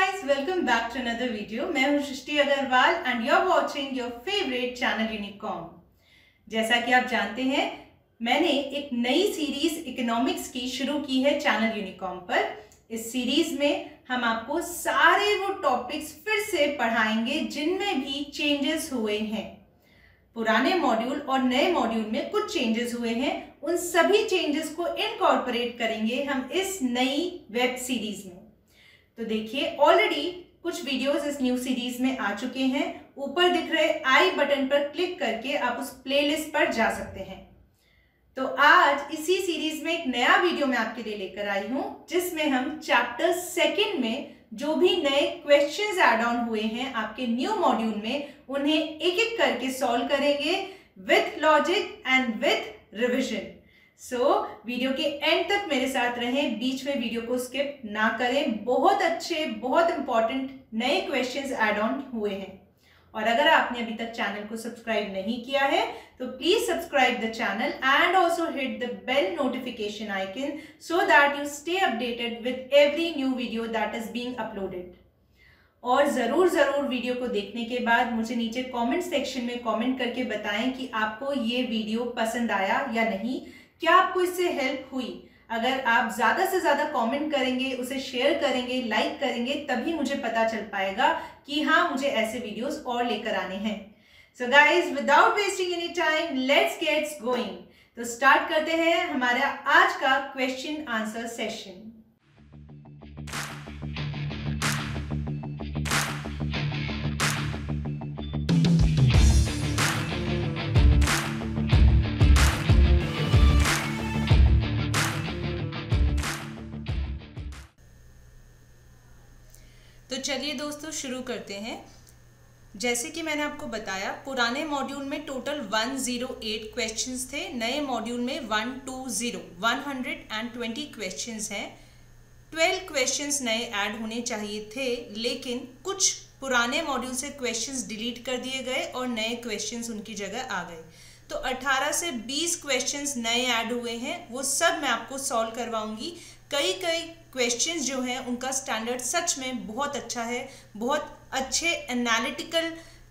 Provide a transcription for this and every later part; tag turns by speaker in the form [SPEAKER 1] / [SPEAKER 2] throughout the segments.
[SPEAKER 1] guys, welcome back to another video. मैं हूं सृष्टि Agarwal and you're watching your favorite channel Unicom. जैसा कि आप जानते हैं, मैंने एक नई सीरीज इकोनॉमिक्स की शुरू की है चैनल यूनिकॉम पर। इस सीरीज में हम आपको सारे वो टॉपिक्स फिर से पढ़ाएंगे जिनमें भी चेंजेस हुए हैं। पुराने मॉड्यूल और नए मॉड्यूल में कुछ चेंजेस हुए हैं, उन सभी चेंजेस को इनकॉर्पोरेट करेंगे हम इस नई वेब सीरीज में। तो देखिए, ऑलरेडी कुछ वीडियोस इस न्यू सीरीज में आ चुके हैं। ऊपर दिख रहे आई बटन पर क्लिक करके आप उस प्लेलिस्ट पर जा सकते हैं। तो आज इसी सीरीज में एक नया वीडियो मैं आपके लिए लेकर आई हूं, जिसमें हम चैप्टर 2 में जो भी नए क्वेश्चंस ऐड ऑन हुए हैं आपके न्यू मॉड्यूल में, उन्हें एक एक करके सॉल्व करेंगे with logic and with revision. Video के एंड तक मेरे साथ रहें, बीच में वीडियो को स्किप ना करें। बहुत अच्छे, बहुत इंपॉर्टेंट नए क्वेश्चंस ऐड ऑन हुए हैं। और अगर आपने अभी तक चैनल को सब्सक्राइब नहीं किया है तो please subscribe the channel and also hit the bell notification icon so that you stay updated with every new video that is being uploaded. और जरूर वीडियो को देखने के बाद मुझे नीचे कमेंट सेक्शन में कमेंट करके बताएं कि आपको ये वीडियो पसंद आया या नहीं, क्या आपको इससे हेल्प हुई। अगर आप ज्यादा से ज्यादा कमेंट करेंगे, उसे शेयर करेंगे, लाइक करेंगे, तभी मुझे पता चल पाएगा कि हाँ, मुझे ऐसे वीडियोस और लेकर आने हैं। So guys, without wasting any time, let's gets going. तो स्टार्ट करते हैं हमारा आज का क्वेश्चन आंसर सेशन। तो चलिए दोस्तों, शुरू करते हैं। जैसे कि मैंने आपको बताया, पुराने मॉड्यूल में टोटल 108 क्वेश्चंस थे, नए मॉड्यूल में 120 क्वेश्चंस हैं। 12 क्वेश्चंस नए ऐड होने चाहिए थे, लेकिन कुछ पुराने मॉड्यूल से क्वेश्चंस डिलीट कर दिए गए और नए क्वेश्चंस उनकी जगह आ गए। तो 18 से 20 क्वेश्चंस नए ऐड हुए हैं, वो सब मैं आपको सॉल्व करवाऊंगी। कई क्वेश्चंस जो हैं उनका स्टैंडर्ड सच में बहुत अच्छा है, बहुत अच्छे एनालिटिकल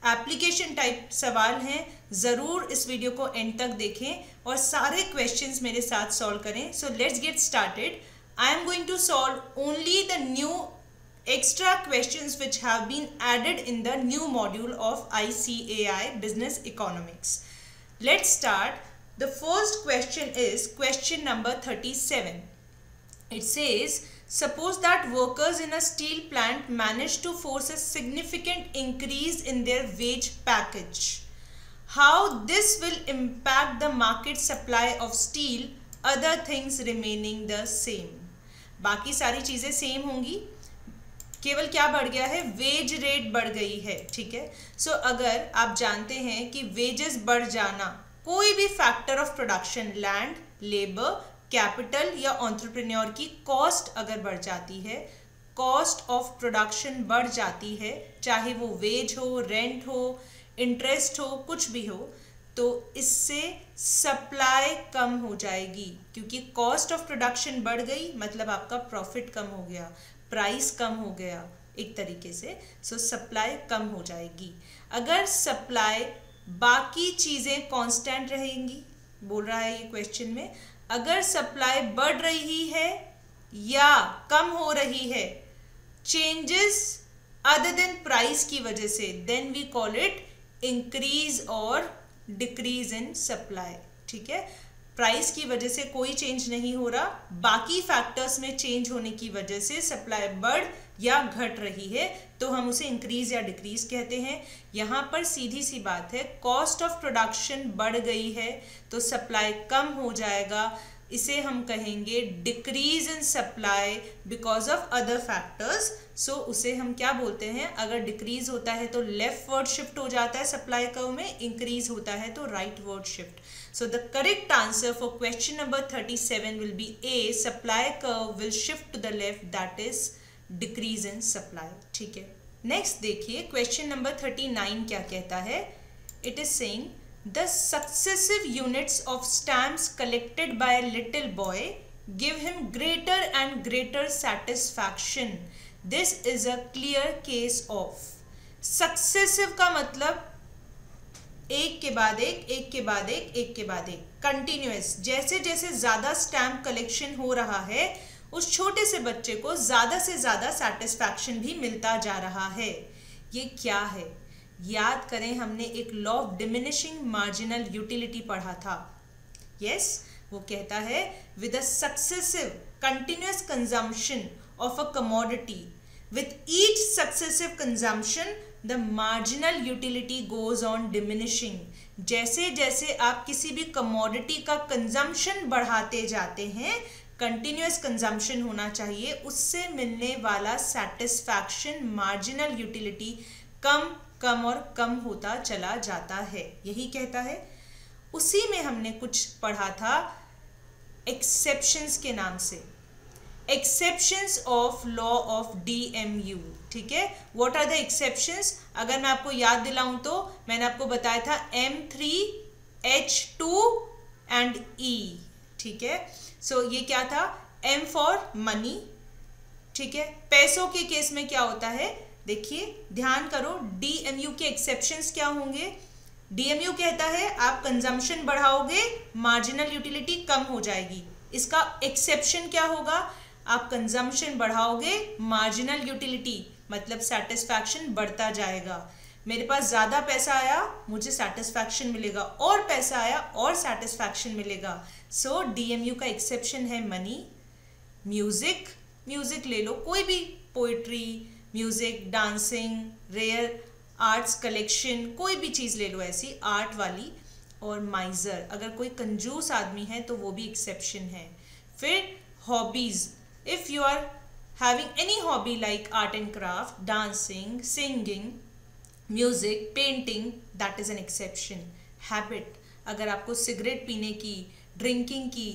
[SPEAKER 1] एप्लीकेशन टाइप सवाल हैं। ज़रूर इस वीडियो को एंड तक देखें और सारे क्वेश्चंस मेरे साथ सॉल्व करें। So let's get started. I am going to solve only the new extra questions which have been added in the new module of ICAI Business Economics. Let's start. The first question is question number 37. It says, suppose that workers in a steel plant manage to force a significant increase in their wage package. How this will impact the market supply of steel, other things remaining the same. बाकी सारी चीज़ें same होंगी, केवल क्या बढ़ गया है, wage rate बढ़ गई है। ठीक है। सो अगर आप जानते हैं कि वेजेस बढ़ जाना, कोई भी factor of production, land, labour, capital या एंटरप्रेन्योर की कॉस्ट अगर बढ़ जाती है, कॉस्ट ऑफ प्रोडक्शन बढ़ जाती है, चाहे वो वेज हो, रेंट हो, इंटरेस्ट हो, कुछ भी हो, तो इससे सप्लाई कम हो जाएगी। क्योंकि कॉस्ट ऑफ प्रोडक्शन बढ़ गई मतलब आपका प्रॉफिट कम हो गया, प्राइस कम हो गया एक तरीके से। सो सप्लाई कम हो जाएगी। अगर सप्लाई, बाकी चीज़ें कांस्टेंट रहेंगी, बोल रहा है ये क्वेश्चन में, अगर सप्लाई बढ़ रही है या कम हो रही है, चेंजेस अदर देन प्राइस की वजह से, then we call it increase और डिक्रीज इन सप्लाई। ठीक है। प्राइस की वजह से कोई चेंज नहीं हो रहा, बाकी फैक्टर्स में चेंज होने की वजह से सप्लाई बढ़ या घट रही है, तो हम उसे इंक्रीज या डिक्रीज कहते हैं। यहाँ पर सीधी सी बात है, कॉस्ट ऑफ प्रोडक्शन बढ़ गई है तो सप्लाई कम हो जाएगा, इसे हम कहेंगे decrease in supply because of other factors. So उसे हम क्या बोलते हैं, अगर डिक्रीज होता है तो लेफ्ट वर्ड शिफ्ट हो जाता है सप्लाई कर्व में, इंक्रीज होता है तो right word shift. So the correct answer for question number 37 will be A. Supply curve will shift to the left, that is decrease in supply. ठीक है। Next देखिए question number 39 क्या कहता है। It is saying the successive units of stamps collected by a little boy give him greater and greater satisfaction this is a clear case of successive का मतलब एक के बाद एक, एक के बाद एक, एक के बाद एक, कंटिन्यूअस। जैसे जैसे ज्यादा स्टैम्प कलेक्शन हो रहा है उस छोटे से बच्चे को ज्यादा से ज्यादा सेटिस्फैक्शन भी मिलता जा रहा है। ये क्या है? याद करें, हमने एक law of diminishing marginal utility पढ़ा था। यस, वो कहता है with a successive continuous consumption of a commodity, with each successive consumption the marginal utility goes on diminishing। जैसे जैसे आप किसी भी कमोडिटी का कंजम्पशन बढ़ाते जाते हैं, कंटिन्यूअस कंजम्पशन होना चाहिए, उससे मिलने वाला सेटिस्फैक्शन मार्जिनल यूटिलिटी कम कम और कम होता चला जाता है। यही कहता है। उसी में हमने कुछ पढ़ा था एक्सेप्शंस के नाम से, exceptions of law of DMU। ठीक है, व्हाट आर द एक्सेप्शंस? अगर मैं आपको याद दिलाऊं तो मैंने आपको बताया था M3H2 एंड E। ठीक है, सो ये क्या था? M for money. ठीक है, पैसों के केस में क्या होता है? देखिए ध्यान करो, DMU के एक्सेप्शंस क्या होंगे? DMU कहता है आप कंजम्पशन बढ़ाओगे, मार्जिनल यूटिलिटी कम हो जाएगी। इसका एक्सेप्शन क्या होगा? आप कंजम्पशन बढ़ाओगे, मार्जिनल यूटिलिटी मतलब सेटिस्फैक्शन बढ़ता जाएगा। मेरे पास ज़्यादा पैसा आया, मुझे सेटिस्फैक्शन मिलेगा, और पैसा आया और सेटिस्फैक्शन मिलेगा। सो DMU का एक्सेप्शन है मनी। म्यूजिक, म्यूजिक ले लो, कोई भी, poetry, music, dancing, rare arts collection, कोई भी चीज़ ले लो ऐसी आर्ट वाली। और माइजर, अगर कोई कंजूस आदमी है तो वो भी एक्सेप्शन है। फिर hobbies, if you are having any hobby like art and craft, dancing, singing, music, painting, that is an exception. Habit, अगर आपको सिगरेट पीने की, ड्रिंकिंग की,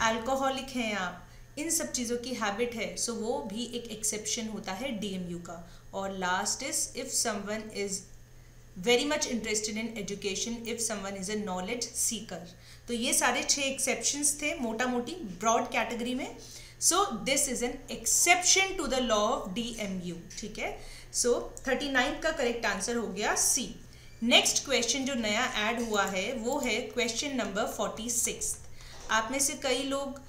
[SPEAKER 1] अल्कोहलिक हैं आप, इन सब चीज़ों की हैबिट है, सो वो भी एक एक्सेप्शन होता है DMU का। और last is if someone is very much interested in education, if someone is a knowledge Sikar. तो ये सारे 6 एक्सेप्शंस थे मोटा मोटी ब्रॉड कैटेगरी में। So this is an exception to the law of DMU। ठीक है, सो 39 का करेक्ट आंसर हो गया C। नेक्स्ट क्वेश्चन जो नया ऐड हुआ है वो है क्वेश्चन नंबर 46। आप में से कई लोग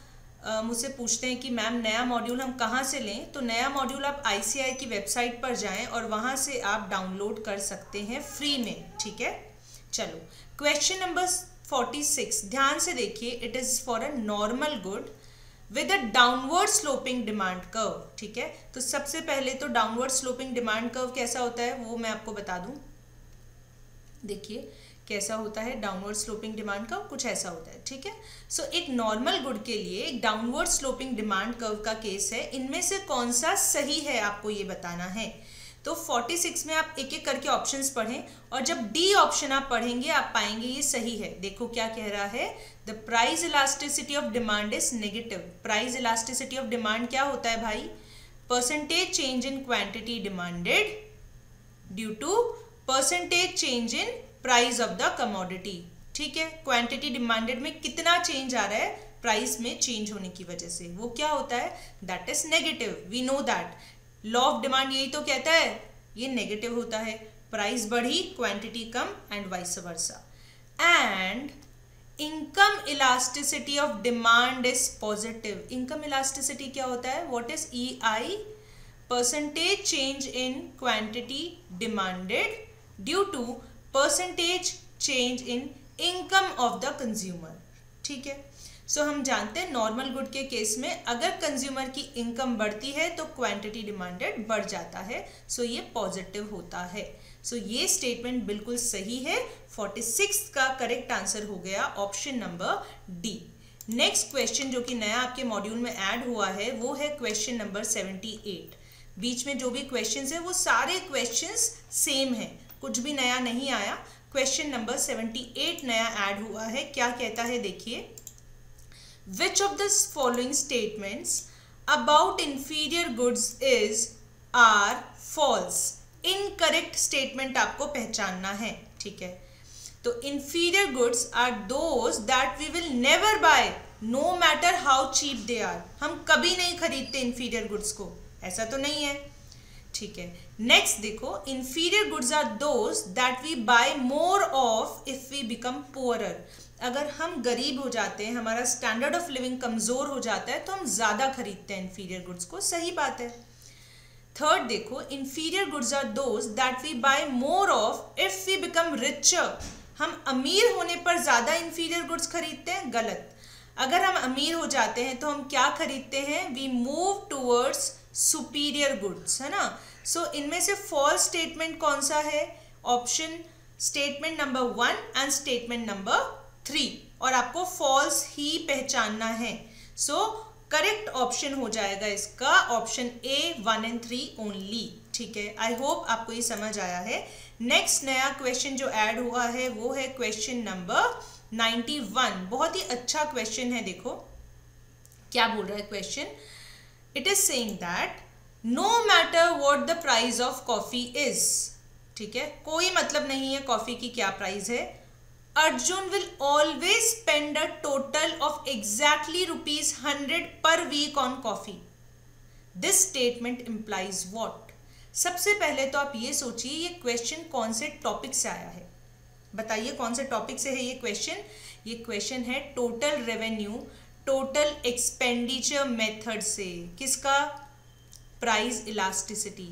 [SPEAKER 1] मुझसे पूछते हैं कि मैम नया मॉड्यूल हम कहाँ से लें? तो नया मॉड्यूल आप ICAI की वेबसाइट पर जाएं और वहाँ से आप डाउनलोड कर सकते हैं फ्री में। ठीक है, चलो क्वेश्चन नंबर 46 ध्यान से देखिए। It is for a normal good with a downward sloping demand curve. ठीक है, तो सबसे पहले तो डाउनवर्ड स्लोपिंग डिमांड कर्व कैसा होता है वो मैं आपको बता दूं। देखिए कैसा होता है डाउनवर्ड स्लोपिंग डिमांड कर्व, कुछ ऐसा होता है। ठीक है, सो एक नॉर्मल गुड के लिए एक डाउनवर्ड स्लोपिंग डिमांड कर्व का केस है। इनमें से कौन सा सही है आपको ये बताना है। तो 46 में आप एक एक करके ऑप्शंस पढ़ें और जब D ऑप्शन आप पढ़ेंगे आप पाएंगे ये सही है। देखो क्या कह रहा है, the price elasticity of demand is negative. Price elasticity of demand क्या होता है भाई? Percentage change in quantity demanded due to percentage change in price of the commodity. ठीक है, क्वांटिटी डिमांडेड में कितना चेंज आ रहा है प्राइस में चेंज होने की वजह से, वो क्या होता है? That is negative. We know that law of demand यही तो कहता है, ये नेगेटिव होता है। प्राइस बढ़ी, क्वांटिटी कम and vice versa. And income elasticity of demand is positive. Income elasticity क्या होता है? What is EI? Percentage change in quantity demanded due to percentage change in income of the consumer. ठीक है, सो हम जानते हैं नॉर्मल गुड के case में अगर कंज्यूमर की इनकम बढ़ती है तो क्वांटिटी डिमांडेड बढ़ जाता है, सो ये पॉजिटिव होता है। सो ये स्टेटमेंट बिल्कुल सही है। 46 का करेक्ट आंसर हो गया option number D। Next question जो कि नया आपके मॉड्यूल में ऐड हुआ है वो है क्वेश्चन नंबर 78। बीच में जो भी क्वेश्चंस है वो सारे क्वेश्चंस सेम है, कुछ भी नया नहीं आया। क्वेश्चन नंबर 78 नया ऐड हुआ है। क्या कहता है देखिए, which of the following statements about inferior goods is are false. Incorrect statement आपको पहचानना है। ठीक है, तो inferior goods are those that we will never buy no matter how cheap they are. हम कभी नहीं खरीदते इंफीरियर गुड्स को, ऐसा तो नहीं है, ठीक है। नेक्स्ट देखो, inferior goods are those that we buy more of if we become poorer. अगर हम गरीब हो जाते हैं, हमारा स्टैंडर्ड ऑफ लिविंग कमजोर हो जाता है, तो हम ज्यादा खरीदते हैं इंफीरियर गुड्स को, सही बात है। थर्ड देखो, inferior goods are those that we buy more of if we become richer. हम अमीर होने पर ज्यादा इंफीरियर गुड्स खरीदते हैं, गलत। अगर हम अमीर हो जाते हैं तो हम क्या खरीदते हैं, we move towards superior goods, है ना। सो इनमें से फॉल्स स्टेटमेंट कौन सा है, option statement number 1 and statement number 3, और आपको फॉल्स ही पहचानना है। सो करेक्ट ऑप्शन हो जाएगा इसका ऑप्शन ए 1 एंड 3 ओनली, ठीक है। आई होप आपको ये समझ आया है। नेक्स्ट नया क्वेश्चन जो ऐड हुआ है वो है क्वेश्चन नंबर 91। बहुत ही अच्छा क्वेश्चन है, देखो क्या बोल रहा है question. It is saying that no matter what the price of coffee is, ठीक है, कोई मतलब नहीं है कॉफी की क्या प्राइस है, Arjun will always spend a total of exactly ₹100 per week on coffee. This statement implies what. सबसे पहले तो आप ये सोचिए ये क्वेश्चन कौन से टॉपिक से आया है, बताइए कौन से टॉपिक से है ये क्वेश्चन। ये क्वेश्चन है total revenue total expenditure method से। किसका, प्राइस इलास्टिसिटी।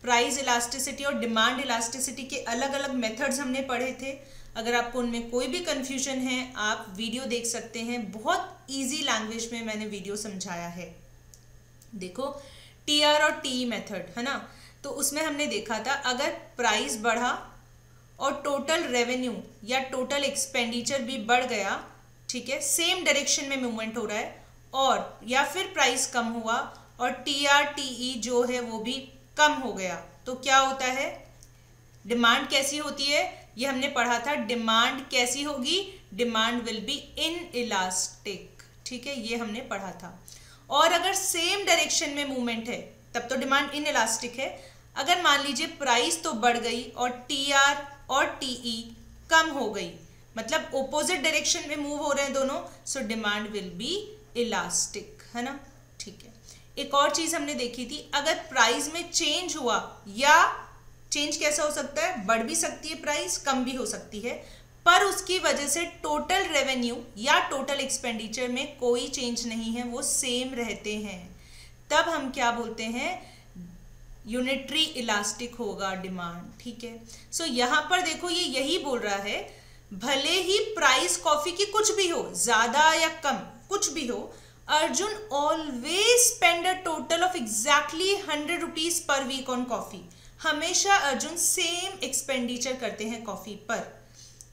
[SPEAKER 1] प्राइस इलास्टिसिटी और डिमांड इलास्टिसिटी के अलग अलग मेथड्स हमने पढ़े थे। अगर आपको उनमें कोई भी कंफ्यूजन है आप वीडियो देख सकते हैं, बहुत इजी लैंग्वेज में मैंने वीडियो समझाया है। देखो टीआर और टी मेथड, है ना, तो उसमें हमने देखा था अगर प्राइस बढ़ा और टोटल रेवेन्यू या टोटल एक्सपेंडिचर भी बढ़ गया, ठीक है, सेम डायरेक्शन में मूवमेंट हो रहा है, और या फिर प्राइस कम हुआ और टीआर टीई जो है वो भी कम हो गया, तो क्या होता है, डिमांड कैसी होती है, ये हमने पढ़ा था। डिमांड कैसी होगी, demand will be in elastic, ठीक है, ये हमने पढ़ा था। और अगर सेम डायरेक्शन में मूवमेंट है तब तो डिमांड इन इलास्टिक है। अगर मान लीजिए प्राइस तो बढ़ गई और टीआर और टीई कम हो गई, मतलब ओपोजिट डायरेक्शन में मूव हो रहे हैं दोनों, so demand will B elastic, है ना, ठीक है। एक और चीज हमने देखी थी, अगर प्राइस में चेंज हुआ, या चेंज कैसा हो सकता है, बढ़ भी सकती है प्राइस, कम भी हो सकती है, पर उसकी वजह से टोटल रेवेन्यू या टोटल एक्सपेंडिचर में कोई चेंज नहीं है, वो सेम रहते हैं, तब हम क्या बोलते हैं, यूनिटरी इलास्टिक होगा डिमांड, ठीक है। सो यहाँ पर देखो ये यही बोल रहा है, भले ही प्राइस कॉफी की कुछ भी हो, ज्यादा या कम कुछ भी हो, Arjun always spend a total of exactly ₹100 per week on coffee. हमेशा अर्जुन सेम एक्सपेंडिचर करते हैं कॉफी पर,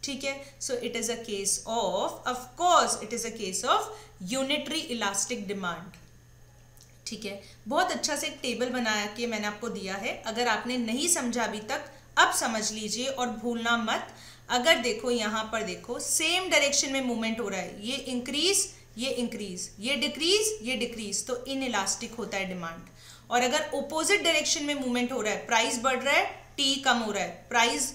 [SPEAKER 1] ठीक है। सो it is a case of course it is a case of unitary elastic demand, ठीक है। बहुत अच्छा से एक टेबल बना के मैंने आपको दिया है, अगर आपने नहीं समझा अभी तक अब समझ लीजिए और भूलना मत। अगर देखो यहाँ पर देखो सेम डायरेक्शन में मूवमेंट हो रहा है, ये इंक्रीज ये इंक्रीज, ये डिक्रीज, तो इन इलास्टिक होता है डिमांड। और अगर ओपोजिट डायरेक्शन में मूवमेंट हो रहा है, प्राइस बढ़ रहा है टी कम हो रहा है, प्राइस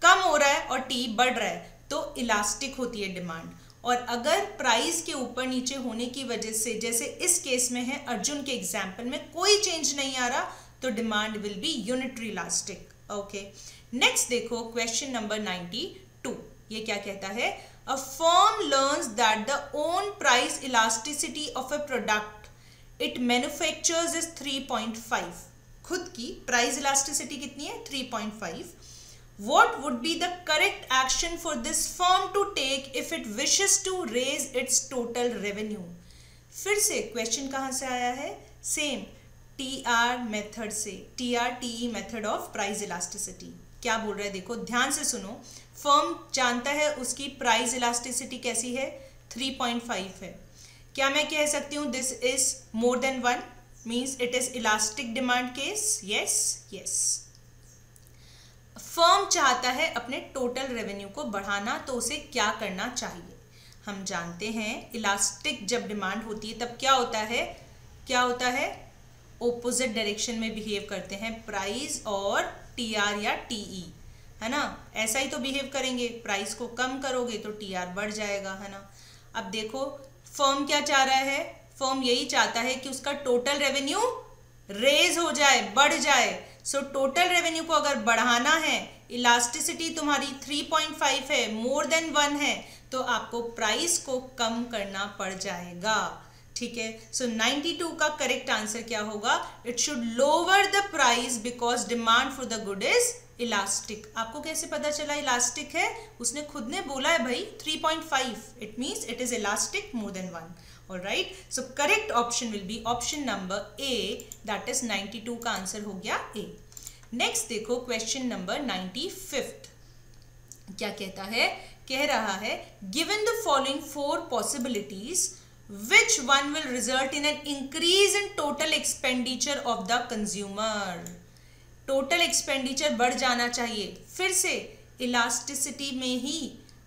[SPEAKER 1] कम हो रहा है और टी बढ़ रहा है, तो इलास्टिक होती है डिमांड। और अगर प्राइस के ऊपर नीचे होने की वजह से, जैसे इस केस में है अर्जुन के एग्जाम्पल में, कोई चेंज नहीं आ रहा, तो demand will be unitary elastic, okay. Next देखो क्वेश्चन नंबर 92, ये क्या कहता है, a firm learns that the own price elasticity of a product it manufactures is 3.5। खुद की प्राइस इलास्टिसिटी कितनी है, 3.5। What would be the correct action for this firm to take if it wishes to raise its total revenue? फिर से question कहाँ से आया है, सेम TR मेथड से, TR-TE method of price elasticity. क्या बोल रहा है देखो ध्यान से सुनो, फर्म जानता है उसकी प्राइस इलास्टिसिटी कैसी है, 3.5 है। क्या मैं कह सकती हूँ this is more than 1, means it is elastic demand case, yes. Firm चाहता है अपने टोटल रेवेन्यू को बढ़ाना, तो उसे क्या करना चाहिए। हम जानते हैं इलास्टिक जब डिमांड होती है तब क्या होता है, ओपोजिट डायरेक्शन में बिहेव करते हैं प्राइस और टीआर या टीई, है ना, ऐसा ही तो बिहेव करेंगे, प्राइस को कम करोगे तो टीआर बढ़ जाएगा, है ना। अब देखो फर्म क्या चाह रहा है, फर्म यही चाहता है कि उसका टोटल रेवेन्यू रेज हो जाए, बढ़ जाए। सो टोटल रेवेन्यू को अगर बढ़ाना है, इलास्टिसिटी तुम्हारी 3.5 है, मोर देन 1 है, तो आपको प्राइस को कम करना पड़ जाएगा। ठीक है, सो 92 का करेक्ट आंसर क्या होगा? It should lower the price because demand for the good is elastic. आपको कैसे पता चला इलास्टिक है? उसने खुद ने बोला है भाई 3.5, it means it is elastic more than 1। Alright, so correct option will be option number A, that is 92 का आंसर हो गया ए। नेक्स्ट देखो क्वेश्चन नंबर 95। क्या कहता है? कह रहा है given the following 4 possibilities which one will result in an increase in total expenditure of the consumer। Total expenditure बढ़ जाना चाहिए। फिर से इलास्टिसिटी में ही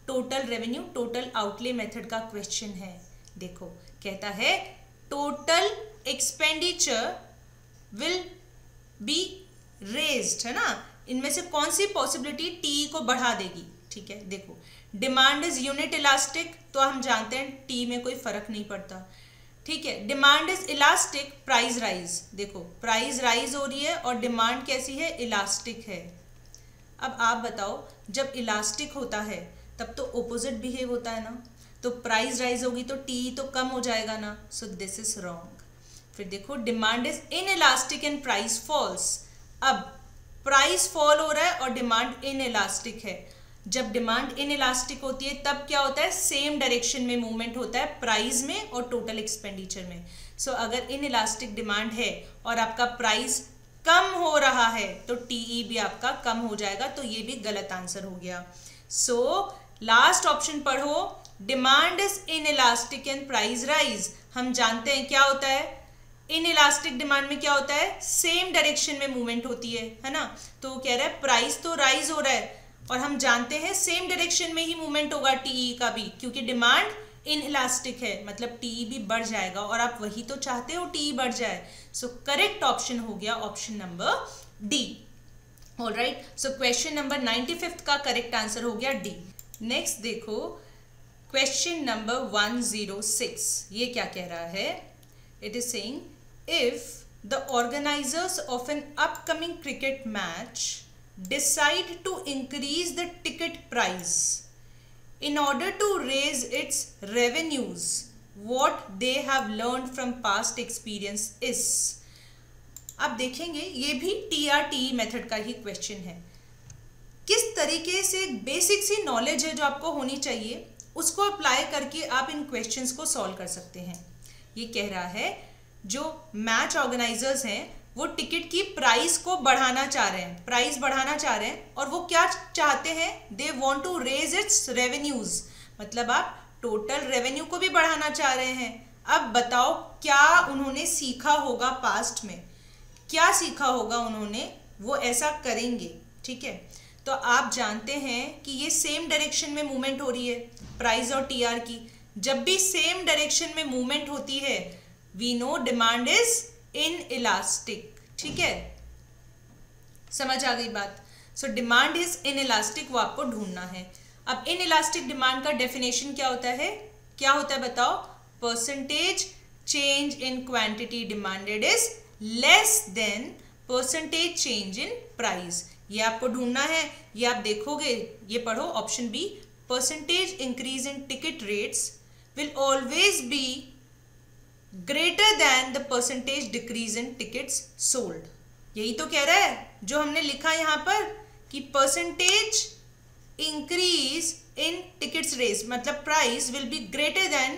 [SPEAKER 1] total revenue, total outlay method का क्वेश्चन है। देखो कहता है total expenditure will be raised, है ना। इनमें से कौन सी पॉसिबिलिटी टी को बढ़ा देगी? ठीक है, देखो डिमांड इज यूनिट इलास्टिक, तो हम जानते हैं टी में कोई फर्क नहीं पड़ता। ठीक है, demand is elastic, price rise. देखो प्राइस राइज हो रही है और डिमांड कैसी है? इलास्टिक है। अब आप बताओ, जब इलास्टिक होता है तब तो ऑपोजिट बिहेव होता है ना, तो प्राइस राइज होगी तो टी तो कम हो जाएगा ना। सो दिस इज रॉन्ग। फिर देखो demand is in elastic and price falls. अब प्राइस फॉल हो रहा है और डिमांड इन इलास्टिक है। जब डिमांड इन इलास्टिक होती है तब क्या होता है? सेम डायरेक्शन में मूवमेंट होता है प्राइस में और टोटल एक्सपेंडिचर में। सो अगर इन इलास्टिक डिमांड है और आपका प्राइस कम हो रहा है तो टीई भी आपका कम हो जाएगा, तो ये भी गलत आंसर हो गया। सो लास्ट ऑप्शन पढ़ो, demand is in elastic and price rise. हम जानते हैं क्या होता है? इन इलास्टिक डिमांड में क्या होता है? सेम डायरेक्शन में मूवमेंट होती है ना। तो कह रहा है प्राइस तो राइज हो रहा है और हम जानते हैं सेम डायरेक्शन में ही मूवमेंट होगा टीई का भी, क्योंकि डिमांड इन इलास्टिक है, मतलब टीई भी बढ़ जाएगा और आप वही तो चाहते हो टीई बढ़ जाए। सो करेक्ट ऑप्शन हो गया option number D. Alright, so question number 95 का करेक्ट आंसर हो गया डी। नेक्स्ट देखो क्वेश्चन नंबर 106। ये क्या कह रहा है? It is saying if the organisers of an upcoming cricket match decide to increase the ticket price in order to raise its revenues, what they have learned from past experience is। अब देखेंगे ये भी TRTE method का ही question है। किस तरीके से basic सी knowledge है जो आपको होनी चाहिए, उसको अप्लाई करके आप इन क्वेश्चंस को सॉल्व कर सकते हैं। ये कह रहा है जो मैच ऑर्गेनाइजर्स हैं वो टिकट की प्राइस को बढ़ाना चाह रहे हैं, प्राइस बढ़ाना चाह रहे हैं, और वो क्या चाहते हैं? They want to raise its revenues, मतलब आप टोटल रेवेन्यू को भी बढ़ाना चाह रहे हैं। अब बताओ क्या उन्होंने सीखा होगा पास्ट में, क्या सीखा होगा उन्होंने, वो ऐसा करेंगे। ठीक है, तो आप जानते हैं कि ये सेम डायरेक्शन में मूवमेंट हो रही है प्राइस और टीआर की। जब भी सेम डायरेक्शन में मूवमेंट होती है we know demand is inelastic. ठीक है, समझ आ गई बात। सो डिमांड इज इन इलास्टिक, वो आपको ढूंढना है। अब इन इलास्टिक डिमांड का डेफिनेशन क्या होता है? क्या होता है बताओ? Percentage change in quantity demanded is less than percentage change in price. ये आपको ढूंढना है, ये आप देखोगे, ये पढ़ो option B, percentage increase in ticket rates will always be greater then the percentage decrease in tickets sold. यही तो कह रहा है जो हमने लिखा यहाँ पर कि percentage increase in tickets rates, मतलब price will be greater than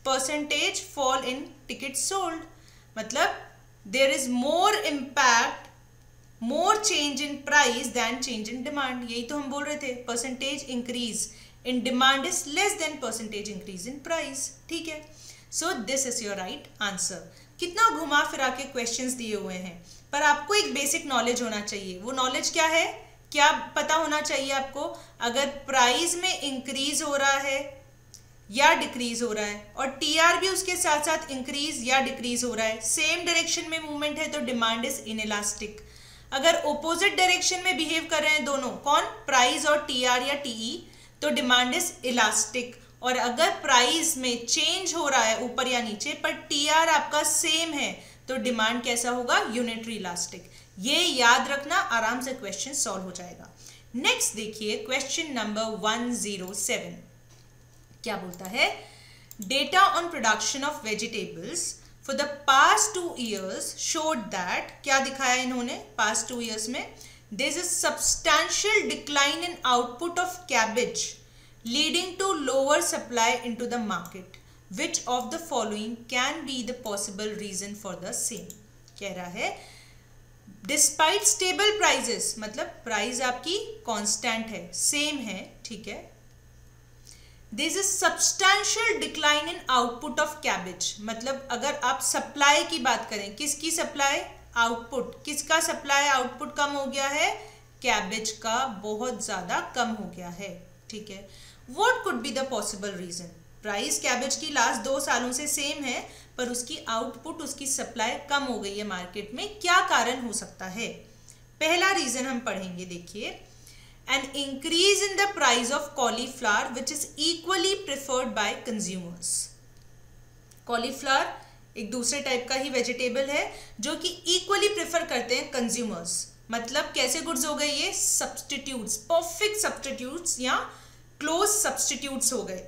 [SPEAKER 1] percentage fall in tickets sold, मतलब there is more impact, more change in price than change in demand. यही तो हम बोल रहे थे, percentage increase in demand is less than percentage increase in price. ठीक है, so this is your right answer. कितना घुमा फिरा के क्वेश्चंस दिए हुए हैं, पर आपको एक बेसिक नॉलेज होना चाहिए। वो नॉलेज क्या है? क्या पता होना चाहिए आपको? अगर प्राइस में इंक्रीज हो रहा है या डिक्रीज हो रहा है और टीआर भी उसके साथ साथ इंक्रीज या डिक्रीज हो रहा है, सेम डायरेक्शन में मूवमेंट है, तो डिमांड इज इनइलास्टिक। अगर ओपोजिट डायरेक्शन में बिहेव कर रहे हैं दोनों, कौन? प्राइस और टीआर या टीई, तो डिमांड इज इलास्टिक। और अगर प्राइस में चेंज हो रहा है ऊपर या नीचे पर टीआर आपका सेम है, तो डिमांड कैसा होगा, यूनिटरी इलास्टिक। ये याद रखना, आराम से क्वेश्चन सॉल्व हो जाएगा। नेक्स्ट देखिए क्वेश्चन नंबर 107 क्या बोलता है, data on production of vegetables for the past 2 years showed that, क्या दिखाया इन्होंने पास्ट 2 years में, there is a substantial decline in output of cabbage leading to lower supply into the market, which of the following can be the possible reason for the same. कह रहा है despite stable prices, मतलब price आपकी constant है, same है, ठीक है, there is a substantial decline in output of cabbage, मतलब अगर आप सप्लाई की बात करें, किसकी सप्लाई, आउटपुट, किसका सप्लाई आउटपुट कम हो गया है, कैबेज का बहुत ज्यादा कम हो गया है, ठीक है। What could be the possible reason, price cabbage की लास्ट 2 सालों से सेम है पर उसकी आउटपुट, उसकी सप्लाई कम हो गई है मार्केट में, क्या कारण हो सकता है। पहला रीजन हम पढ़ेंगे, देखिए, an increase in the price of cauliflower which is equally preferred bye consumers. Cauliflower एक दूसरे टाइप का ही वेजिटेबल है जो कि इक्वली प्रेफर करते हैं कंज्यूमर्स, मतलब कैसे गुड्स हो गए ये, सब्सटीट्यूट्स, परफेक्ट सब्सटीट्यूट्स या क्लोज सब्सटीट्यूट्स हो गए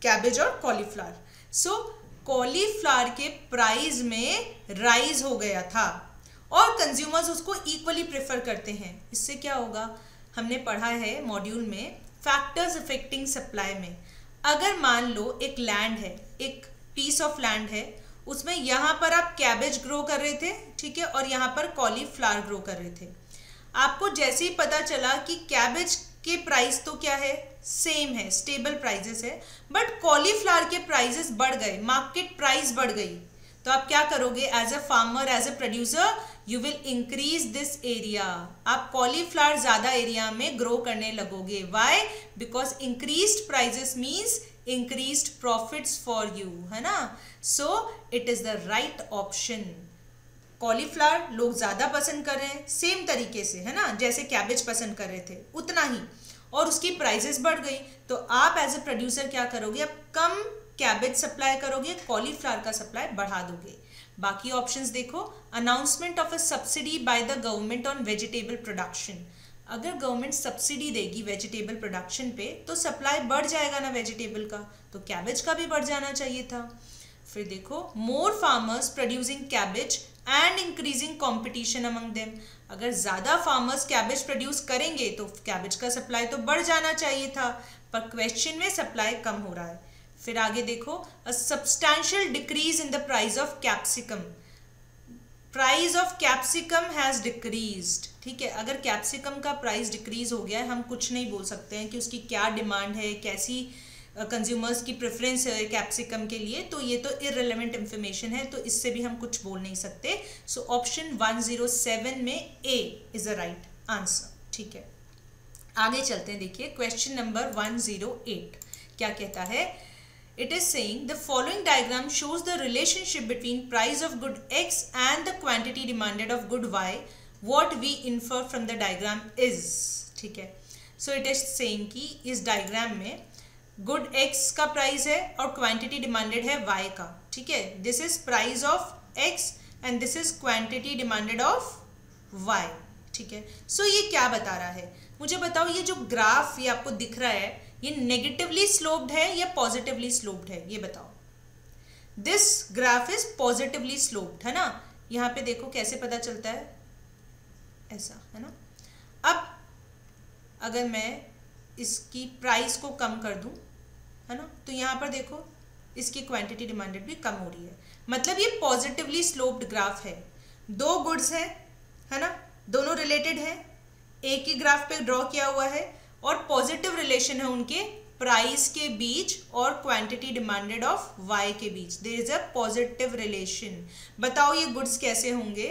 [SPEAKER 1] कैबेज और कॉलीफ्लावर। सो कॉलीफ्लावर के प्राइस में राइज हो गया था और कंज्यूमर्स उसको इक्वली प्रेफर करते हैं। इससे क्या होगा, हमने पढ़ा है मॉड्यूल में फैक्टर्स अफेक्टिंग सप्लाई में, अगर मान लो एक लैंड है, एक पीस ऑफ लैंड है, उसमें यहाँ पर आप कैबेज ग्रो कर रहे थे, ठीक है, और यहाँ पर कॉलीफ्लावर ग्रो कर रहे थे। आपको जैसे ही पता चला कि कैबेज के प्राइस तो क्या है, सेम है, स्टेबल प्राइजेस है, बट कॉलीफ्लावर के प्राइजेस बढ़ गए, मार्केट प्राइस बढ़ गई, तो आप क्या करोगे, as a farmer, as a producer, you will increase this area, आप कॉलीफ्लावर ज्यादा एरिया में ग्रो करने लगोगे। Why, because increased prices means increased profits for you, है ना। So it is the right option. Cauliflower लोग ज्यादा पसंद कर रहे हैं, सेम तरीके से, है ना, जैसे कैबेज पसंद कर रहे थे उतना ही, और उसकी प्राइसेस बढ़ गई, तो आप एज अ प्रोड्यूसर क्या करोगे, अब कम कैबेज सप्लाई करोगे, कॉलीफ्लावर का सप्लाई बढ़ा दोगे। बाकी ऑप्शंस देखो, announcement of a subsidy by the government on vegetable production, अगर गवर्नमेंट सब्सिडी देगी वेजिटेबल प्रोडक्शन पे तो सप्लाई बढ़ जाएगा ना वेजिटेबल का, तो कैबेज का भी बढ़ जाना चाहिए था। फिर देखो, more farmers producing cabbage and increasing competition among them, अगर ज्यादा फार्मर्स कैबेज प्रोड्यूस करेंगे तो कैबेज का सप्लाई तो बढ़ जाना चाहिए था, पर क्वेश्चन में सप्लाई कम हो रहा है। फिर आगे देखो, a substantial decrease in the price of capsicum, price of capsicum has decreased, ठीक है, अगर कैप्सिकम का प्राइस डिक्रीज हो गया है, हम कुछ नहीं बोल सकते हैं कि उसकी क्या डिमांड है, कैसी कंज्यूमर्स की प्रेफरेंस है कैप्सिकम के लिए, तो ये तो इररिलेवेंट इंफॉर्मेशन है, तो इससे भी हम कुछ बोल नहीं सकते। सो ऑप्शन 107 में ए इज द राइट आंसर, ठीक है। आगे चलते हैं, देखिए क्वेश्चन नंबर 108 क्या कहता है, it is saying the following diagram shows the relationship between price of good X and the quantity demanded of good Y. What we infer from the diagram is, ठीक है। So it is saying कि इस diagram में good X का price है और quantity demanded है Y का, ठीक है। This is price of X and this is quantity demanded of Y, ठीक है। सो ये क्या बता रहा है, मुझे बताओ, ये जो ग्राफ ये आपको दिख रहा है, ये नेगेटिवली स्लोप्ड है या पॉजिटिवली स्लोप्ड है, ये बताओ। This graph is positively sloped, है ना, यहाँ पे देखो कैसे पता चलता है, ऐसा, है ना। अब अगर मैं इसकी प्राइस को कम कर दूं, है ना, तो यहाँ पर देखो इसकी क्वांटिटी डिमांडेड भी कम हो रही है, मतलब ये पॉजिटिवली स्लोप्ड ग्राफ है। दो गुड्स है ना, दोनों रिलेटेड हैं, एक ही ग्राफ पे ड्रॉ किया हुआ है और पॉजिटिव रिलेशन है उनके प्राइस के बीच और क्वांटिटी डिमांडेड ऑफ वाई के बीच, there is a positive relation. बताओ ये गुड्स कैसे होंगे,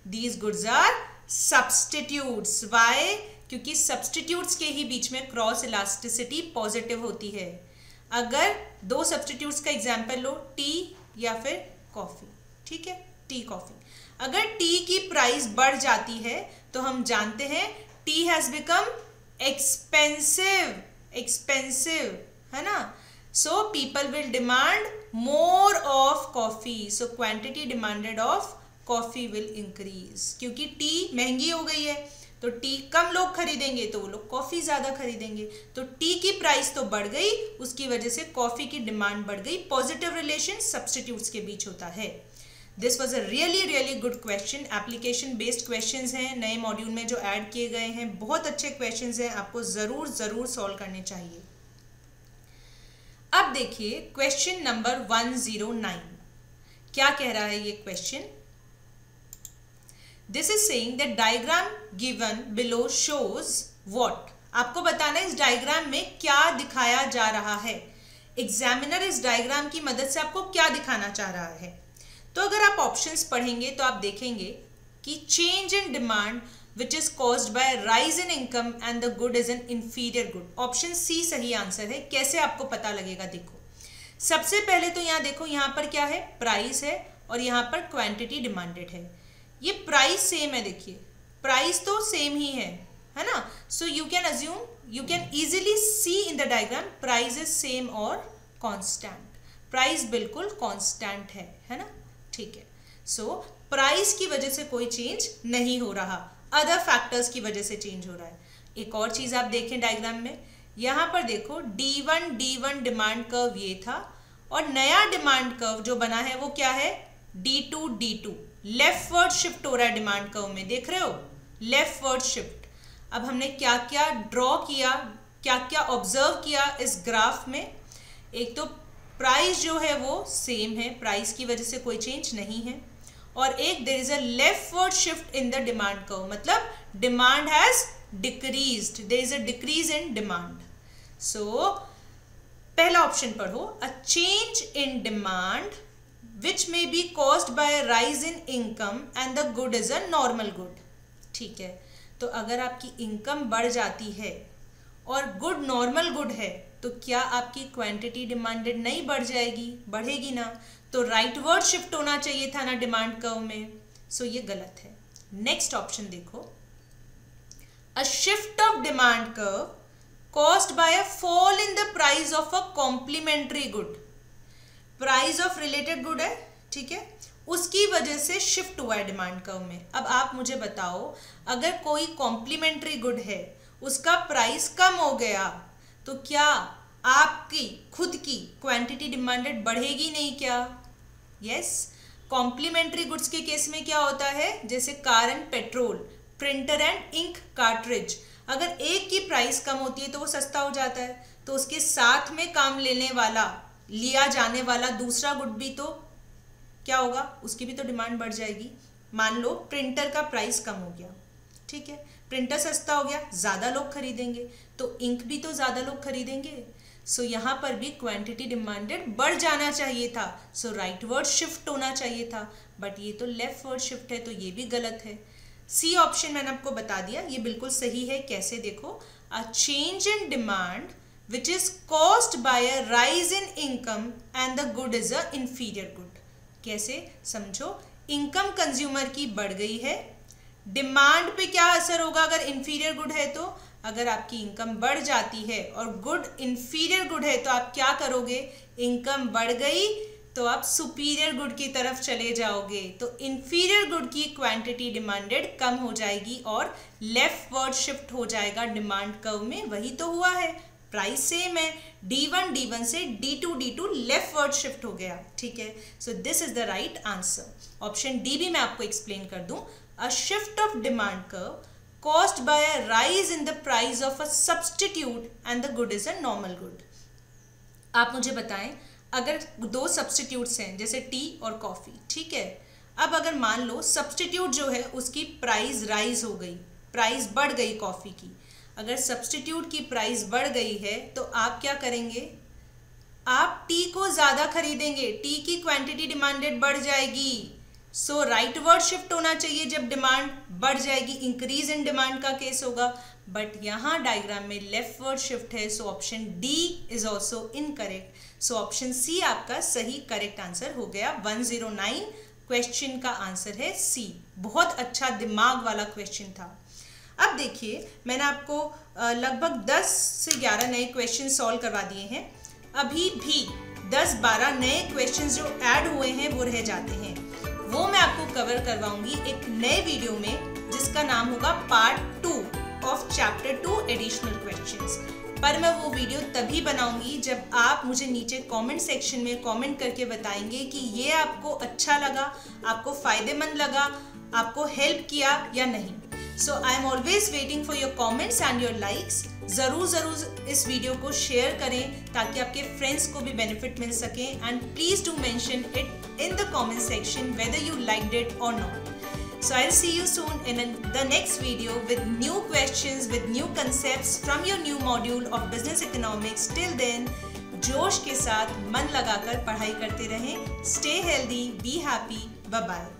[SPEAKER 1] these goods are substitutes. Y, क्योंकि सब्स्टिट्यूट्स के ही बीच में क्रॉस इलास्टिसिटी पॉजिटिव होती है। अगर दो सब्स्टिट्यूट्स का एग्जाम्पल लो, टी या फिर कॉफी, ठीक है, टी कॉफी, अगर टी की प्राइस बढ़ जाती है तो हम जानते हैं टी हैज बिकम एक्सपेंसिव, है ना। So people will demand more of coffee, so quantity demanded of coffee will increase, क्योंकि टी महंगी हो गई है तो टी कम लोग खरीदेंगे तो वो लोग कॉफी ज्यादा खरीदेंगे, तो टी की प्राइस तो बढ़ गई, उसकी वजह से कॉफी की डिमांड बढ़ गई। पॉजिटिव रिलेशन सब्स्टिट्यूट्स के बीच होता है। This was a really good question. Application based questions हैं नए मॉड्यूल में जो ऐड किए गए हैं, बहुत अच्छे क्वेश्चंस हैं, आपको जरूर सॉल्व करने चाहिए। अब देखिए क्वेश्चन नंबर 109 क्या कह रहा है ये question. This is saying that diagram given below shows what? आपको बताना है इस डायग्राम में क्या दिखाया जा रहा है। एग्जामिनर इस डायग्राम की मदद से आपको क्या दिखाना चाह रहा है। तो अगर आप ऑप्शंस पढ़ेंगे तो आप देखेंगे कि change in demand which is caused by rise in income and the good is an inferior good. Option C सही आंसर है। कैसे आपको पता लगेगा, देखो सबसे पहले तो यहाँ देखो, यहाँ पर क्या है, प्राइस है और यहाँ पर क्वांटिटी डिमांडेड है। ये प्राइस सेम है, देखिए प्राइस तो सेम ही है ना। So you can assume, you can easily C in the diagram price is same और कांस्टेंट। प्राइस बिल्कुल कांस्टेंट है ना, ठीक है। सो प्राइस की वजह से कोई चेंज नहीं हो रहा, अदर फैक्टर्स की वजह से चेंज हो रहा है। एक और चीज आप देखें डायग्राम में, यहाँ पर देखो D1 डिमांड कर्व ये था और नया डिमांड कर्व जो बना है वो क्या है, D2 लेफ्टवर्ड शिफ्ट हो रहा है डिमांड कर्व में, देख रहे हो लेफ्टवर्ड शिफ्ट। अब हमने क्या क्या ड्रॉ किया, क्या क्या ऑब्जर्व किया इस ग्राफ में। एक तो प्राइस जो है वो सेम है, प्राइस की वजह से कोई चेंज नहीं है, और एक there is a leftward shift in the demand curve, मतलब demand has decreased, there is a decrease in demand. So पहला ऑप्शन पढ़ो, a change in demand which may be caused by a rise in income and the good is a normal good। ठीक है, तो अगर आपकी income बढ़ जाती है और गुड नॉर्मल गुड है तो क्या आपकी क्वांटिटी डिमांडेड नहीं बढ़ जाएगी, बढ़ेगी ना। तो राइटवर्ड शिफ्ट होना चाहिए था ना डिमांड कर्व में। सो ये गलत है। नेक्स्ट ऑप्शन देखो, अ shift of demand curve caused by a fall in the price of a complementary good। Price of related good है, ठीक है, उसकी वजह से शिफ्ट हुआ है डिमांड कर्व में। अब आप मुझे बताओ, अगर कोई कॉम्प्लीमेंट्री गुड है उसका प्राइस कम हो गया तो क्या आपकी खुद की क्वांटिटी डिमांडेड बढ़ेगी नहीं क्या? यस। कॉम्प्लीमेंट्री गुड्स के केस में क्या होता है, जैसे car and petrol, printer and ink cartridge, अगर एक की प्राइस कम होती है तो वो सस्ता हो जाता है, तो उसके साथ में काम लिया जाने वाला दूसरा गुड भी तो क्या होगा, उसकी भी तो डिमांड बढ़ जाएगी। मान लो प्रिंटर का प्राइस कम हो गया, ठीक है, प्रिंटर सस्ता हो गया, ज़्यादा लोग खरीदेंगे तो इंक भी तो ज़्यादा लोग खरीदेंगे। सो यहाँ पर भी क्वांटिटी डिमांडेड बढ़ जाना चाहिए था, सो राइटवर्ड शिफ्ट होना चाहिए था, बट ये तो लेफ्टवर्ड शिफ्ट है, तो ये भी गलत है। सी ऑप्शन मैंने आपको बता दिया, ये बिल्कुल सही है। कैसे देखो, अ change in demand which is caused by a rise in income and the good is a inferior good। कैसे समझो, इनकम कंज्यूमर की बढ़ गई है, डिमांड पे क्या असर होगा अगर इंफीरियर गुड है तो, अगर आपकी इनकम बढ़ जाती है और गुड इंफीरियर गुड है तो आप क्या करोगे, इनकम बढ़ गई तो आप सुपीरियर गुड की तरफ चले जाओगे, तो इंफीरियर गुड की क्वांटिटी डिमांडेड कम हो जाएगी और लेफ्टवर्ड शिफ्ट हो जाएगा डिमांड कर्व में। वही तो हुआ है, प्राइस सेम है, D1 से D2 लेफ्टवर्ड शिफ्ट हो गया, ठीक है। So this is the right answer. Option D भी मैं आपको एक्सप्लेन कर दूं, अ shift of demand curve caused by a rise in the price of a substitute and the good is a normal good। आप मुझे बताएं, अगर दो सब्स्टिट्यूट्स हैं जैसे टी और कॉफी, ठीक है, अब अगर मान लो सब्स्टिट्यूट जो है उसकी प्राइस राइज हो गई, प्राइस बढ़ गई कॉफी की, अगर सब्स्टिट्यूट की प्राइस बढ़ गई है तो आप क्या करेंगे, आप टी को ज़्यादा खरीदेंगे, टी की क्वांटिटी डिमांडेड बढ़ जाएगी। सो राइटवर्ड शिफ्ट होना चाहिए जब डिमांड बढ़ जाएगी, इंक्रीज इन डिमांड का केस होगा, बट यहाँ डायग्राम में लेफ्टवर्ड शिफ्ट है, so option D is also incorrect. So option C आपका सही करेक्ट आंसर हो गया। 109 क्वेश्चन का आंसर है सी। बहुत अच्छा दिमाग वाला क्वेश्चन था। अब देखिए, मैंने आपको लगभग 10 से 11 नए क्वेश्चन सॉल्व करवा दिए हैं, अभी भी 10-12 नए क्वेश्चंस जो ऐड हुए हैं वो रह जाते हैं, वो मैं आपको कवर करवाऊंगी एक नए वीडियो में, जिसका नाम होगा part 2 of chapter 2 additional questions. पर मैं वो वीडियो तभी बनाऊंगी जब आप मुझे नीचे कमेंट सेक्शन में कमेंट करके बताएंगे कि ये आपको अच्छा लगा, आपको फायदेमंद लगा, आपको हेल्प किया या नहीं। So I am always waiting for your comments and your likes. ज़रूर इस वीडियो को शेयर करें ताकि आपके फ्रेंड्स को भी बेनिफिट मिल सके, and please do mention it in the comment section whether you liked it or not. So I'll see you soon in the next video with new questions, with new concepts from your new module of business economics. Till then, जोश के साथ मन लगाकर पढ़ाई करते रहें. Stay healthy, be happy. Bye bye.